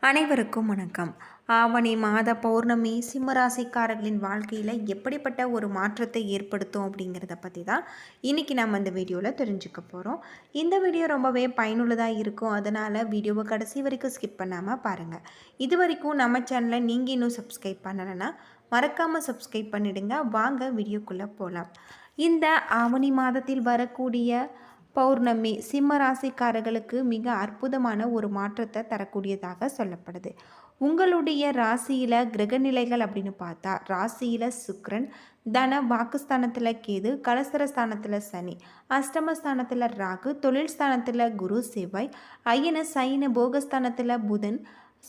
அனைவருக்கும் வணக்கம். ஆவணி மாத பௌர்ணமி சிம்மராசிக்காரர்களின் வாழ்க்கையில் எப்படிப்பட்ட ஒரு மாற்றத்தை ஏற்படுத்தும் அப்படிங்கிறத பற்றி தான் இன்றைக்கி நம்ம இந்த வீடியோவில் தெரிஞ்சுக்க போகிறோம். இந்த வீடியோ ரொம்பவே பயனுள்ளதாக இருக்கும். அதனால் வீடியோவை கடைசி வரைக்கும் ஸ்கிப் பண்ணாமல் பாருங்கள். இது வரைக்கும் நம்ம சேனலை நீங்கள் இன்னும் சப்ஸ்கிரைப் பண்ணலைன்னா மறக்காமல் சப்ஸ்கிரைப் பண்ணிவிடுங்க. வாங்க வீடியோக்குள்ளே போகலாம். இந்த ஆவணி மாதத்தில் வரக்கூடிய பௌர்ணமி சிம்ம ராசிக்காரர்களுக்கு மிக அற்புதமான ஒரு மாற்றத்தை தரக்கூடியதாக சொல்லப்படுது. உங்களுடைய ராசியில் கிரகநிலைகள் அப்படின்னு பார்த்தா ராசியில் சுக்கிரன், தன வாக்குஸ்தானத்தில் கேது, கலசரஸ்தானத்தில் சனி, அஷ்டமஸ்தானத்தில் ராகு, தொழில் ஸ்தானத்தில் குரு, செவ்வாய், அயன சைன போகஸ்தானத்தில் புதன்,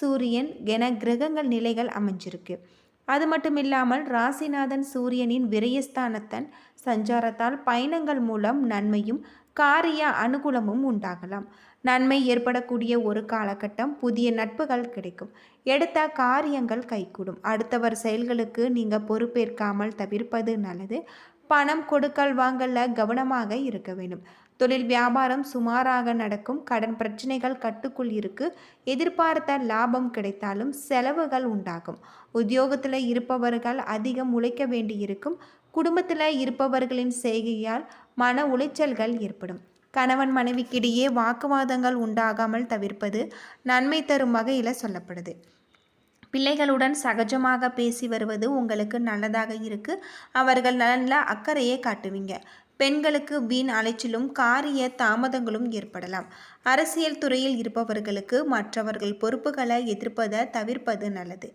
சூரியன் என கிரகங்கள் நிலைகள் அமைஞ்சிருக்கு. அது மட்டும் இல்லாமல் ராசிநாதன் சூரியனின் விரயஸ்தானத்தன் சஞ்சாரத்தால் பயணங்கள் மூலம் நன்மையும் காரிய அனுகூலமும் உண்டாகலாம். நன்மை ஏற்படக்கூடிய ஒரு காலகட்டம். புதிய நட்புகள் கிடைக்கும். எடுத்த காரியங்கள் கைகூடும். அடுத்தவர் செயல்களுக்கு நீங்கள் பொறுப்பேற்காமல் தவிர்ப்பது நல்லது. பணம் கொடுக்கல் வாங்கல கவனமாக இருக்க வேண்டும். தொழில் வியாபாரம் சுமாராக நடக்கும். கடன் பிரச்சனைகள் கட்டுக்குள் இருக்கு. எதிர்பார்த்த லாபம் கிடைத்தாலும் செலவுகள் உண்டாகும். உத்தியோகத்தில் இருப்பவர்கள் அதிகம் உழைக்க வேண்டியிருக்கும். குடும்பத்தில் இருப்பவர்களின் செய்கையால் மன உளைச்சல்கள் ஏற்படும். கணவன் மனைவிக்கிடையே வாக்குவாதங்கள் உண்டாகாமல் தவிர்ப்பது நன்மை தரும் வகையில் சொல்லப்படுது. பிள்ளைகளுடன் சகஜமாக பேசி வருவது உங்களுக்கு நல்லதாக இருக்குது. அவர்கள் நல்ல அக்கறையை காட்டுவீங்க. பெண்களுக்கு வீண் அலைச்சலும் காரிய தாமதங்களும் ஏற்படலாம். அரசியல் துறையில் இருப்பவர்களுக்கு மற்றவர்கள் பொறுப்புகளை எதிர்ப்பதை தவிர்ப்பது நல்லது.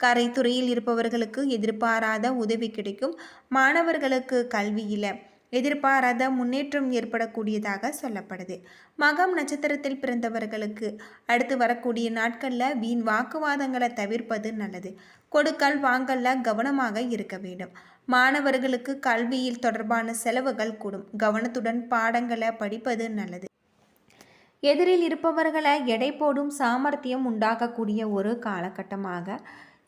கரைத்துறையில் இருப்பவர்களுக்கு எதிர்பாராத உதவி கிடைக்கும். மாணவர்களுக்கு கல்வியில் எதிர்பாராத முன்னேற்றம் ஏற்படக்கூடியதாக சொல்லப்படுது. மகம் நட்சத்திரத்தில் பிறந்தவர்களுக்கு அடுத்து வரக்கூடிய நாட்களில் வீண் வாக்குவாதங்களை தவிர்ப்பது நல்லது. கொடுக்கல் வாங்கல்ல கவனமாக இருக்க வேண்டும். மாணவர்களுக்கு கல்வியில் தொடர்பான செலவுகள் கூடும். கவனத்துடன் பாடங்களை படிப்பது நல்லது. எதிரில் இருப்பவர்களை எடை போடும் சாமர்த்தியம் உண்டாகக்கூடிய ஒரு காலகட்டமாக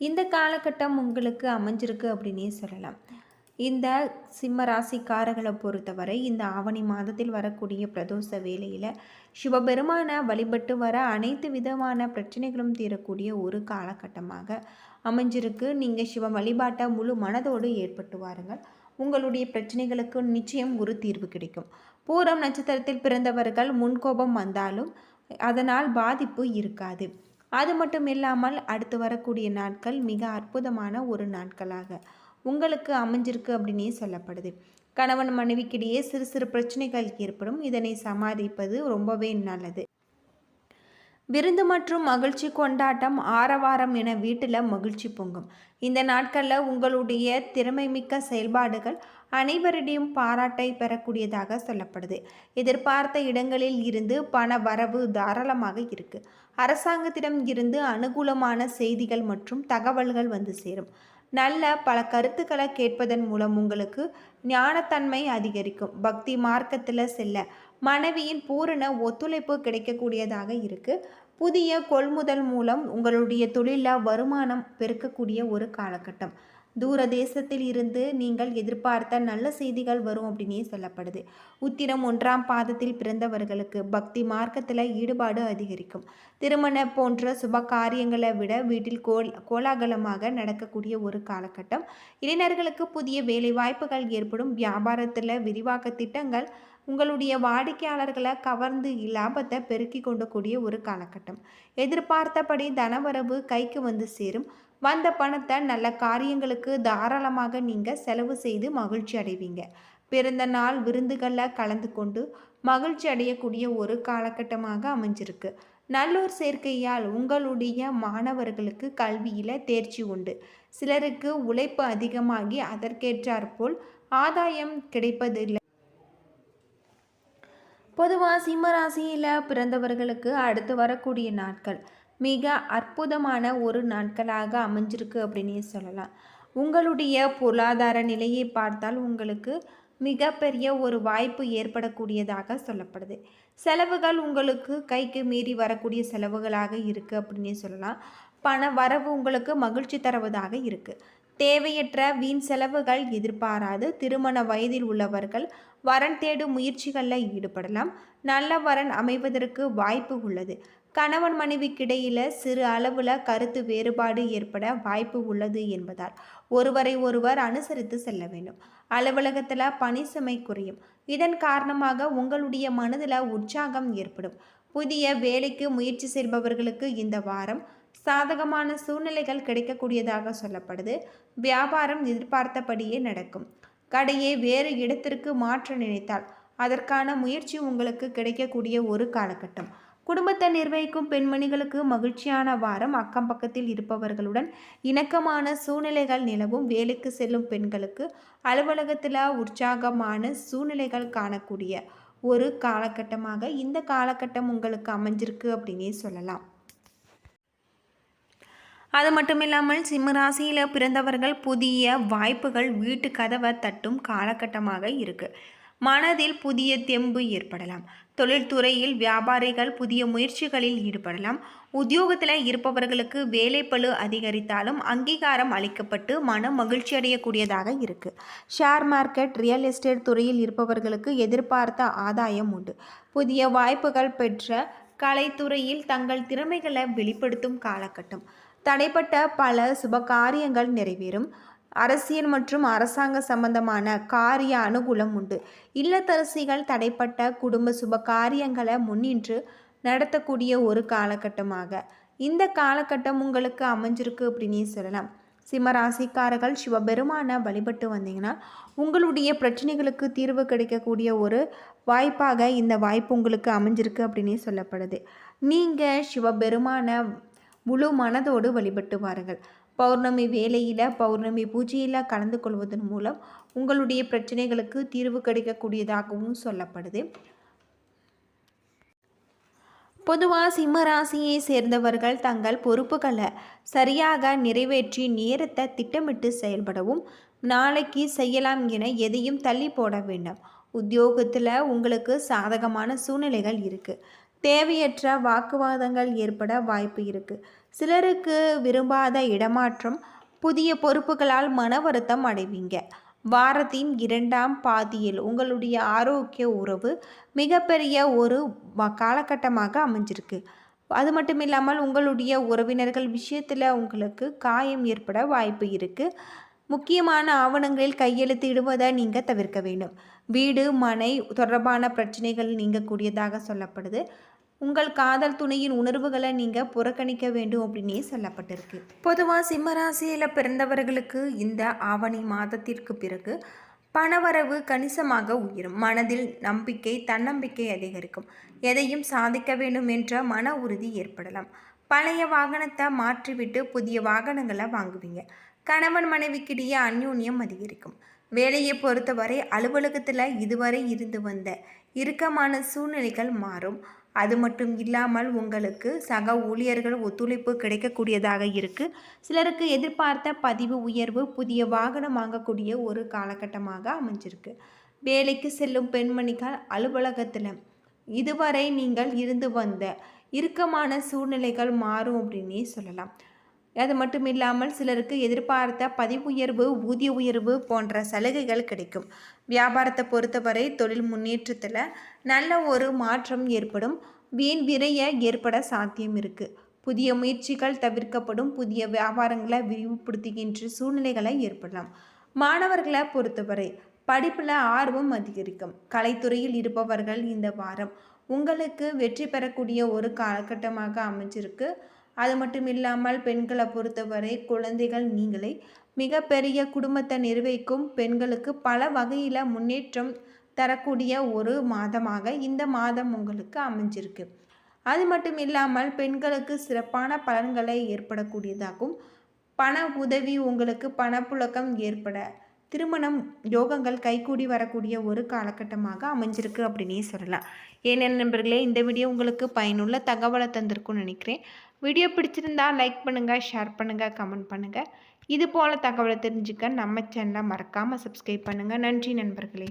இந்த காலகட்டம் உங்களுக்கு அமைஞ்சிருக்கு அப்படின்னே சொல்லலாம். இந்த சிம்ம ராசிக்காரர்களை பொறுத்தவரை இந்த ஆவணி மாதத்தில் வரக்கூடிய பிரதோஷ வேளையில் சிவபெருமான வழிபட்டு வர அனைத்து விதமான பிரச்சனைகளும் தீரக்கூடிய ஒரு காலகட்டமாக அமைஞ்சிருக்கு. நீங்கள் சிவ வழிபாட்டை முழு மனதோடு ஏற்பட்டு வாருங்கள். உங்களுடைய பிரச்சனைகளுக்கு நிச்சயம் ஒரு தீர்வு கிடைக்கும். பூரம் நட்சத்திரத்தில் பிறந்தவர்கள் முன்கோபம் வந்தாலும் அதனால் பாதிப்பு இருக்காது. அது மட்டும் இல்லாமல் அடுத்து வரக்கூடிய நாட்கள் மிக அற்புதமான ஒரு நாட்களாக உங்களுக்கு அமைஞ்சிருக்கு அப்படின்னே சொல்லப்படுது. கணவன் மனைவிக்கிடையே சிறு சிறு பிரச்சனைகள் ஏற்படும். இதனை சமாளிப்பது ரொம்பவே நல்லது. விருந்து மற்றும் மகிழ்ச்சி கொண்டாட்டம் ஆரவாரம் என வீட்டில் மகிழ்ச்சி பொங்கும். இந்த நாட்களில் உங்களுடைய திறமை மிக்க செயல்பாடுகள் அனைவரிடையும் பாராட்டை பெறக்கூடியதாக சொல்லப்படுது. எதிர்பார்த்த இடங்களில் இருந்து பண வரவு தாராளமாக இருக்கு. அரசாங்கத்திடம் இருந்து அனுகூலமான செய்திகள் மற்றும் தகவல்கள் வந்து சேரும். நல்ல பல கருத்துக்களை கேட்பதன் மூலம் உங்களுக்கு ஞானத்தன்மை அதிகரிக்கும். பக்தி மார்க்கத்தில் செல்ல மனைவியின் பூரண ஒத்துழைப்பு கிடைக்கக்கூடியதாக இருக்குது. புதிய கொள்முதல் மூலம் உங்களுடைய தொழிலில் வருமானம் பெருக்கக்கூடிய ஒரு காலகட்டம். தூர தேசத்தில் இருந்து நீங்கள் எதிர்பார்த்த நல்ல செய்திகள் வரும் அப்படின்னே சொல்லப்படுது. உத்திரம் 1ஆம் பாதத்தில் பிறந்தவர்களுக்கு பக்தி மார்க்கத்தில் ஈடுபாடு அதிகரிக்கும். திருமண போன்ற சுப காரியங்களை விட வீட்டில் கோலாகலமாக நடக்கக்கூடிய ஒரு காலகட்டம். இளைஞர்களுக்கு புதிய வேலை வாய்ப்புகள் ஏற்படும். வியாபாரத்தில் விரிவாக்க திட்டங்கள் உங்களுடைய வாடிக்கையாளர்களை கவர்ந்து லாபத்தை பெருக்கி கொண்டக்கூடிய ஒரு காலகட்டம். எதிர்பார்த்தபடி தனவரவு கைக்கு வந்து சேரும். வந்த பணத்தை நல்ல காரியங்களுக்கு தாராளமாக நீங்கள் செலவு செய்து மகிழ்ச்சி அடைவீங்க. பிறந்த நாள் விருந்துகளில் கலந்து கொண்டு மகிழ்ச்சி அடையக்கூடிய ஒரு காலகட்டமாக அமைஞ்சிருக்கு. நல்லோர் சேர்க்கையால் உங்களுடைய மாணவர்களுக்கு கல்வியில் தேர்ச்சி உண்டு. சிலருக்கு உழைப்பு அதிகமாகி அதற்கேற்றாற்போல் ஆதாயம் கிடைப்பதில்லை. பொதுவாக சிம்மராசியில் பிறந்தவர்களுக்கு அடுத்து வரக்கூடிய நாட்கள் மிக அற்புதமான ஒரு நாட்களாக அமைஞ்சிருக்கு அப்படின்னே சொல்லலாம். உங்களுடைய பொருளாதார நிலையை பார்த்தால் உங்களுக்கு மிகப்பெரிய ஒரு வாய்ப்பு ஏற்படக்கூடியதாக சொல்லப்படுது. செலவுகள் உங்களுக்கு கைக்கு மீறி வரக்கூடிய செலவுகளாக இருக்குது அப்படின்னே சொல்லலாம். பண வரவு உங்களுக்கு மகிழ்ச்சி தருவதாக இருக்குது. தேவையற்ற வீண் செலவுகள் எதிர்பாராது. திருமண வயதில் உள்ளவர்கள் வரன் தேடும் முயற்சிகளில் ஈடுபடலாம். நல்ல வரன் அமைவதற்கு வாய்ப்பு உள்ளது. கணவன் மனைவிக்கிடையில் சிறு அளவில் கருத்து வேறுபாடு ஏற்பட வாய்ப்பு உள்ளது என்பதால் ஒருவரை ஒருவர் அனுசரித்து செல்ல வேண்டும். அலுவலகத்தில் பணி சுமை குறையும். இதன் காரணமாக உங்களுடைய மனதில் உற்சாகம் ஏற்படும். புதிய வேலைக்கு முயற்சி செய்பவர்களுக்கு இந்த வாரம் சாதகமான சூழ்நிலைகள் கிடைக்கக்கூடியதாக சொல்லப்படுது. வியாபாரம் எதிர்பார்த்தபடியே நடக்கும். கடையை வேறு இடத்திற்கு மாற்ற நினைத்தால் அதற்கான முயற்சி உங்களுக்கு கிடைக்கக்கூடிய ஒரு காலகட்டம். குடும்பத்தை நிர்வகிக்கும் பெண்மணிகளுக்கு மகிழ்ச்சியான வாரம். அக்கம் பக்கத்தில் இருப்பவர்களுடன் இணக்கமான சூழ்நிலைகள் நிலவும். வேலைக்கு செல்லும் பெண்களுக்கு அலுவலகத்தில் உற்சாகமான சூழ்நிலைகள் காணக்கூடிய ஒரு காலகட்டமாக இந்த காலகட்டம் உங்களுக்கு அமைஞ்சிருக்கு அப்படின்னே சொல்லலாம். அது மட்டும் இல்லாமல் சிம்ம ராசியில் பிறந்தவர்கள் புதிய வாய்ப்புகள் வீட்டு கதவை தட்டும் காலகட்டமாக இருக்குது. மனதில் புதிய தெம்பு ஏற்படலாம். தொழில்துறையில் வியாபாரிகள் புதிய முயற்சிகளில் ஈடுபடலாம். உத்தியோகத்தில் இருப்பவர்களுக்கு வேலைப்பளு அதிகரித்தாலும் அங்கீகாரம் அளிக்கப்பட்டு மனம் மகிழ்ச்சி அடையக்கூடியதாக இருக்குது. ஷேர் மார்க்கெட், ரியல் எஸ்டேட் துறையில் இருப்பவர்களுக்கு எதிர்பார்த்த ஆதாயம் உண்டு. புதிய வாய்ப்புகள் பெற்ற கலைத்துறையில் தங்கள் திறமைகளை வெளிப்படுத்தும் காலகட்டம். தடைப்பட்ட பல சுப காரியங்கள் நிறைவேறும். அரசியல் மற்றும் அரசாங்க சம்பந்தமான காரிய அனுகூலம் உண்டு. இல்லத்தரசிகள் தடைப்பட்ட குடும்ப சுப காரியங்களை முன்னின்று நடத்தக்கூடிய ஒரு காலகட்டமாக இந்த காலகட்டம் உங்களுக்கு அமைஞ்சிருக்கு அப்படின்னே சொல்லலாம். சிம்மராசிக்காரர்கள் சிவபெருமான வழிபட்டு வந்தீங்கன்னா உங்களுடைய பிரச்சனைகளுக்கு தீர்வு கிடைக்கக்கூடிய ஒரு வாய்ப்பாக இந்த வாய்ப்பு உங்களுக்கு அமைஞ்சிருக்கு அப்படின்னே சொல்லப்படுது. நீங்கள் சிவபெருமான முழு மனதோடு வழிபட்டு வாருங்கள். பௌர்ணமி வேளையில் பௌர்ணமி பூஜையில் கலந்து கொள்வதன் மூலம் உங்களுடைய பிரச்சனைகளுக்கு தீர்வு கிடைக்கக்கூடியதாகவும் சொல்லப்படுது. பொதுவாக சிம்ம ராசியை சேர்ந்தவர்கள் தங்கள் பொறுப்புகளை சரியாக நிறைவேற்றி நேரத்தை திட்டமிட்டு செயல்படவும் நாளைக்கு செய்யலாம் என எதையும் தள்ளி போட வேண்டாம். உத்தியோகத்தில் உங்களுக்கு சாதகமான சூழ்நிலைகள் இருக்குது. தேவையற்ற வாக்குவாதங்கள் ஏற்பட வாய்ப்பு இருக்குது. சிலருக்கு விரும்பாத இடமாற்றம், புதிய பொறுப்புகளால் மன வருத்தம் அடைவீங்க. வாரத்தின் 2ஆம் பாதியில் உங்களுடைய ஆரோக்கிய உறவு மிகப்பெரிய ஒரு காலகட்டமாக அமைஞ்சிருக்கு. அது மட்டும் இல்லாமல் உங்களுடைய உறவினர்கள் விஷயத்தில் உங்களுக்கு காயம் ஏற்பட வாய்ப்பு இருக்குது. முக்கியமான ஆவணங்களில் கையெழுத்து இடுவதை நீங்கள் தவிர்க்க வேண்டும். வீடு மனை தொடர்பான பிரச்சனைகள் நீங்கக்கூடியதாக சொல்லப்படுது. உங்கள் காதல் துணையின் உணர்வுகளை நீங்கள் புறக்கணிக்க வேண்டும் அப்படின்னே சொல்லப்பட்டிருக்கு. பொதுவாக சிம்மராசியில் பிறந்தவர்களுக்கு இந்த ஆவணி மாதத்திற்கு பிறகு பணவரவு கணிசமாக உயரும். மனதில் நம்பிக்கை, தன்னம்பிக்கை அதிகரிக்கும். எதையும் சாதிக்க வேண்டும் என்ற மன உறுதி ஏற்படலாம். பழைய வாகனத்தை மாற்றிவிட்டு புதிய வாகனங்களை வாங்குவீங்க. கணவன் மனைவிக்கிடையே அந்யோன்யம் அதிகரிக்கும். வேலையை பொறுத்தவரை அலுவலகத்தில் இதுவரை இருந்து வந்த இறுக்கமான சூழ்நிலைகள் மாறும். அது மட்டும் இல்லாமல் உங்களுக்கு சக ஊழியர்கள் ஒத்துழைப்பு கிடைக்கக்கூடியதாக இருக்குது. சிலருக்கு எதிர்பார்த்த பதிவு உயர்வு, புதிய வாகனம் வாங்கக்கூடிய ஒரு காலகட்டமாக அமைஞ்சிருக்கு. வேலைக்கு செல்லும் பெண்மணிகள் அலுவலகத்தில் இதுவரை நீங்கள் இருந்து வந்த இறுக்கமான சூழ்நிலைகள் மாறும் அப்படின்னே சொல்லலாம். அது மட்டும் இல்லாமல் சிலருக்கு எதிர்பார்த்த பதிவு உயர்வு, ஊதிய உயர்வு போன்ற சலுகைகள் கிடைக்கும். வியாபாரத்தை பொறுத்தவரை தொழில் முன்னேற்றத்தில் நல்ல ஒரு மாற்றம் ஏற்படும். வீண் விரைய ஏற்பட சாத்தியம் இருக்குது. புதிய முயற்சிகள் தவிர்க்கப்படும். புதிய வியாபாரங்களை விரிவுபடுத்துகின்ற சூழ்நிலைகளை ஏற்படலாம். மாணவர்களை பொறுத்தவரை படிப்பில் ஆர்வம் அதிகரிக்கும். கலைத்துறையில் இருப்பவர்கள் இந்த வாரம் உங்களுக்கு வெற்றி பெறக்கூடிய ஒரு காலகட்டமாக அமைஞ்சிருக்கு. அது மட்டும் இல்லாமல் பெண்களை பொறுத்தவரை குழந்தைகள் நீங்களே மிகப்பெரிய குடும்பத்தை நிர்வகிக்கும் பெண்களுக்கு பல வகையில் முன்னேற்றம் தரக்கூடிய ஒரு மாதமாக இந்த மாதம் உங்களுக்கு அமைஞ்சிருக்கு. அது மட்டும் இல்லாமல் பெண்களுக்கு சிறப்பான பலன்களை ஏற்படக்கூடியதாகவும் பண உதவி, உங்களுக்கு பணப்புழக்கம் ஏற்பட திருமணம் யோகங்கள் கைகூடி வரக்கூடிய ஒரு காலகட்டமாக அமைஞ்சிருக்கு அப்படின்னே சொல்லலாம். ஏனென்ன நண்பர்களே, இந்த வீடியோ உங்களுக்கு பயனுள்ள தகவலை தந்திருக்கும்னு நினைக்கிறேன். வீடியோ பிடிச்சிருந்தா லைக் பண்ணுங்கள், ஷேர் பண்ணுங்கள், கமெண்ட் பண்ணுங்கள். இது போல் தகவலை தெரிஞ்சுக்க நம்ம சேனலை மறக்காமல் சப்ஸ்கிரைப் பண்ணுங்கள். நன்றி நண்பர்களே.